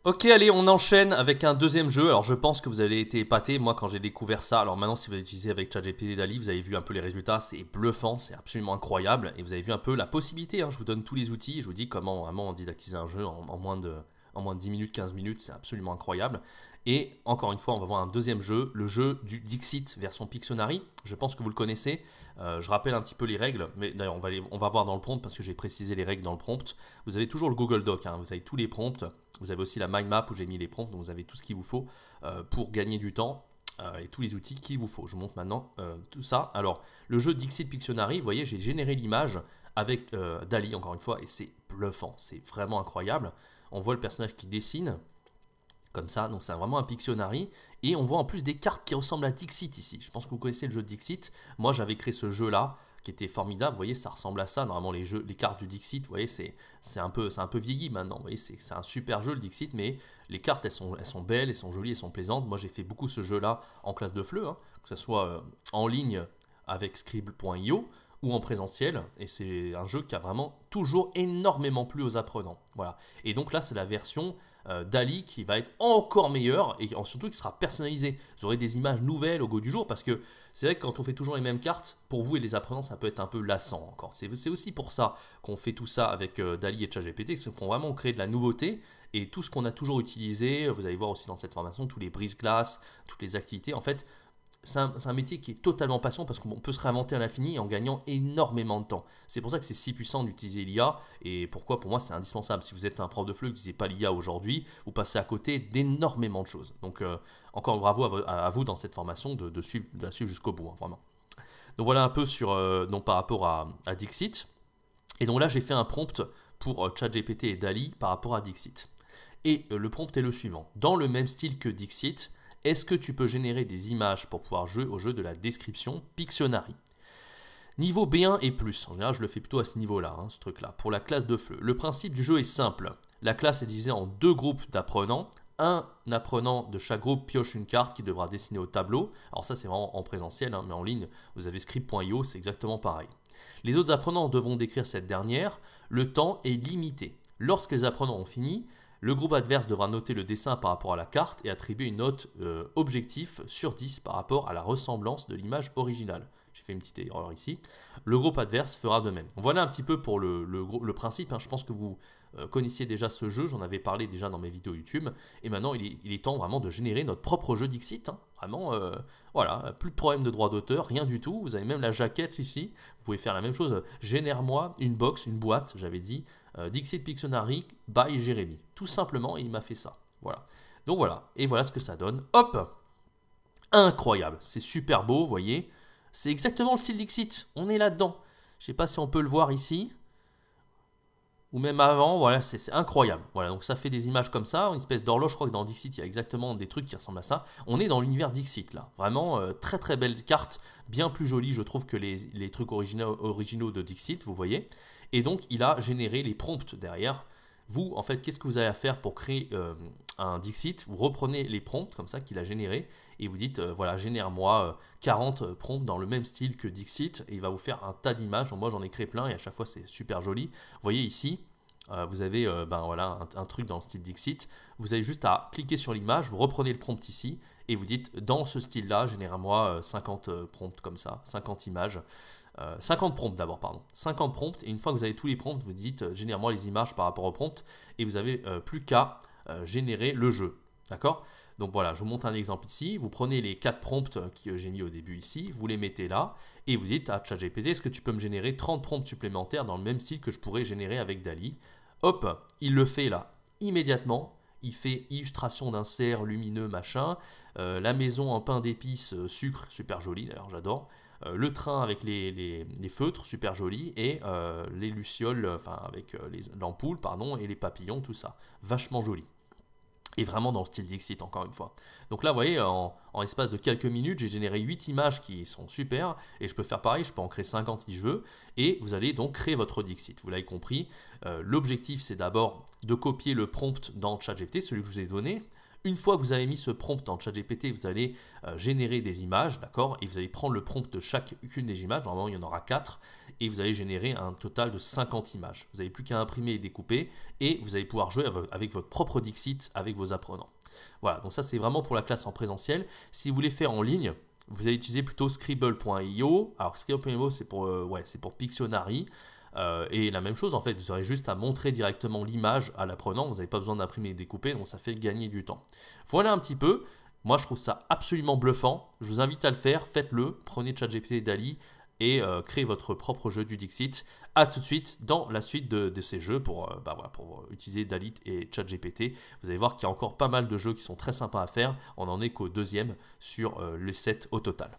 Ok, allez, on enchaîne avec un deuxième jeu. Alors, je pense que vous avez été épatés. Moi, quand j'ai découvert ça, alors maintenant, si vous utilisez avec ChatGPT et DALL-E, vous avez vu un peu les résultats. C'est bluffant, c'est absolument incroyable. Et vous avez vu un peu la possibilité. Je vous donne tous les outils. Je vous dis comment vraiment didactiser un jeu en moins de 10 minutes, 15 minutes. C'est absolument incroyable. Et encore une fois, on va voir un deuxième jeu, le jeu du Dixit version Pictionary. Je pense que vous le connaissez. Je rappelle un petit peu les règles, mais d'ailleurs on va voir dans le prompt parce que j'ai précisé les règles dans le prompt. Vous avez toujours le Google Doc, vous avez tous les prompts. Vous avez aussi la mind map où j'ai mis les prompts, donc vous avez tout ce qu'il vous faut pour gagner du temps et tous les outils qu'il vous faut. Je vous montre maintenant tout ça. Alors, le jeu Dixit Pictionary, vous voyez, j'ai généré l'image avec DALL-E encore une fois et c'est bluffant, c'est vraiment incroyable. On voit le personnage qui dessine comme ça, donc c'est vraiment un Pictionary. Et on voit en plus des cartes qui ressemblent à Dixit ici. Je pense que vous connaissez le jeu Dixit. Moi, j'avais créé ce jeu-là qui était formidable. Vous voyez, ça ressemble à ça. Normalement, les cartes du Dixit, vous voyez, c'est un peu vieilli maintenant. Vous voyez, c'est un super jeu le Dixit, mais les cartes, elles sont belles, elles sont jolies, elles sont plaisantes. Moi, j'ai fait beaucoup ce jeu-là en classe de FLE, que ce soit en ligne avec Scribble.io ou en présentiel. Et c'est un jeu qui a vraiment toujours énormément plu aux apprenants. Voilà. Et donc là, c'est la version DALL-E qui va être encore meilleur et surtout qui sera personnalisé. Vous aurez des images nouvelles au goût du jour parce que c'est vrai que quand on fait toujours les mêmes cartes, pour vous et les apprenants, ça peut être un peu lassant encore. C'est aussi pour ça qu'on fait tout ça avec DALL-E et ChatGPT, c'est qu'on vraiment crée de la nouveauté et tout ce qu'on a toujours utilisé, vous allez voir aussi dans cette formation, tous les brise-glaces, toutes les activités, en fait, c'est un métier qui est totalement passionnant parce qu'on peut se réinventer à l'infini en gagnant énormément de temps. C'est pour ça que c'est si puissant d'utiliser l'IA et pourquoi pour moi c'est indispensable. Si vous êtes un prof de FLE et que vous n'utilisez pas l'IA aujourd'hui, vous passez à côté d'énormément de choses. Donc encore bravo à vous dans cette formation de la suivre jusqu'au bout, vraiment. Donc voilà un peu sur, donc, par rapport à Dixit. Et donc là j'ai fait un prompt pour ChatGPT et DALL-E par rapport à Dixit. Et le prompt est le suivant. Dans le même style que Dixit, est-ce que tu peux générer des images pour pouvoir jouer au jeu de la description Pictionary? Niveau B1 et plus, en général je le fais plutôt à ce niveau-là, ce truc-là, pour la classe de FLE. Le principe du jeu est simple. La classe est divisée en deux groupes d'apprenants. Un apprenant de chaque groupe pioche une carte qu'il devra dessiner au tableau. Alors ça c'est vraiment en présentiel, mais en ligne, vous avez script.io, c'est exactement pareil. Les autres apprenants devront décrire cette dernière. Le temps est limité. Lorsque les apprenants ont fini, le groupe adverse devra noter le dessin par rapport à la carte et attribuer une note objectif sur 10 par rapport à la ressemblance de l'image originale. J'ai fait une petite erreur ici. Le groupe adverse fera de même. Voilà un petit peu pour le principe. Je pense que vous connaissiez déjà ce jeu. J'en avais parlé déjà dans mes vidéos YouTube. Et maintenant, il est temps vraiment de générer notre propre jeu Dixit. Vraiment, voilà, plus de problème de droit d'auteur, rien du tout. Vous avez même la jaquette ici. Vous pouvez faire la même chose. Génère-moi une box, une boîte, j'avais dit. Dixit Pictionary by Jérémy. Tout simplement, il m'a fait ça. Voilà. Donc voilà. Et voilà ce que ça donne. Hop! Incroyable. C'est super beau, vous voyez. C'est exactement le style Dixit. On est là-dedans. Je ne sais pas si on peut le voir ici. Ou même avant. Voilà, c'est incroyable. Voilà, donc ça fait des images comme ça. Une espèce d'horloge. Je crois que dans Dixit, il y a exactement des trucs qui ressemblent à ça. On est dans l'univers Dixit, là. Vraiment, très très belle carte. Bien plus jolie, je trouve, que les trucs originaux de Dixit, vous voyez. Et donc, il a généré les prompts derrière. Vous, en fait, qu'est-ce que vous allez faire pour créer un Dixit? Vous reprenez les prompts comme ça qu'il a généré et vous dites, voilà, génère-moi 40 prompts dans le même style que Dixit et il va vous faire un tas d'images. Moi, j'en ai créé plein et à chaque fois, c'est super joli. Vous voyez ici, vous avez voilà, un truc dans le style Dixit. Vous avez juste à cliquer sur l'image, vous reprenez le prompt ici et vous dites, dans ce style-là, génère-moi 50 prompts comme ça, 50 images. 50 prompts d'abord, pardon. 50 prompts, et une fois que vous avez tous les prompts, vous dites génère-moi les images par rapport aux prompts, et vous n'avez plus qu'à générer le jeu. D'accord? Donc voilà, je vous montre un exemple ici. Vous prenez les 4 prompts que j'ai mis au début ici, vous les mettez là, et vous dites à ChatGPT, est-ce que tu peux me générer 30 prompts supplémentaires dans le même style que je pourrais générer avec DALL-E? Hop, il le fait là, immédiatement. Il fait illustration d'un cerf lumineux, machin. La maison en pain d'épices, sucre, super joli d'ailleurs, j'adore. Le train avec les feutres, super joli, et les lucioles, enfin avec l'ampoule, pardon, et les papillons, tout ça. Vachement joli. Et vraiment dans le style Dixit, encore une fois. Donc là, vous voyez, en espace de quelques minutes, j'ai généré 8 images qui sont super, et je peux faire pareil, je peux en créer 50 si je veux, et vous allez donc créer votre Dixit. Vous l'avez compris, l'objectif, c'est d'abord de copier le prompt dans ChatGPT, celui que je vous ai donné. Une fois que vous avez mis ce prompt dans ChatGPT, vous allez générer des images, d'accord? Et vous allez prendre le prompt de chacune des images, normalement il y en aura 4, et vous allez générer un total de 50 images. Vous n'avez plus qu'à imprimer et découper, et vous allez pouvoir jouer avec votre propre Dixit avec vos apprenants. Voilà, donc ça c'est vraiment pour la classe en présentiel. Si vous voulez faire en ligne, vous allez utiliser plutôt Scribble.io. Alors Scribble.io c'est pour Pictionary. Et la même chose en fait, vous aurez juste à montrer directement l'image à l'apprenant, vous n'avez pas besoin d'imprimer et découper, donc ça fait gagner du temps. Voilà un petit peu, moi je trouve ça absolument bluffant, je vous invite à le faire, faites-le, prenez ChatGPT et DALL-E et créez votre propre jeu du Dixit. A tout de suite dans la suite de ces jeux pour utiliser DALL-E et ChatGPT. Vous allez voir qu'il y a encore pas mal de jeux qui sont très sympas à faire, on n'en est qu'au deuxième sur les 7 au total.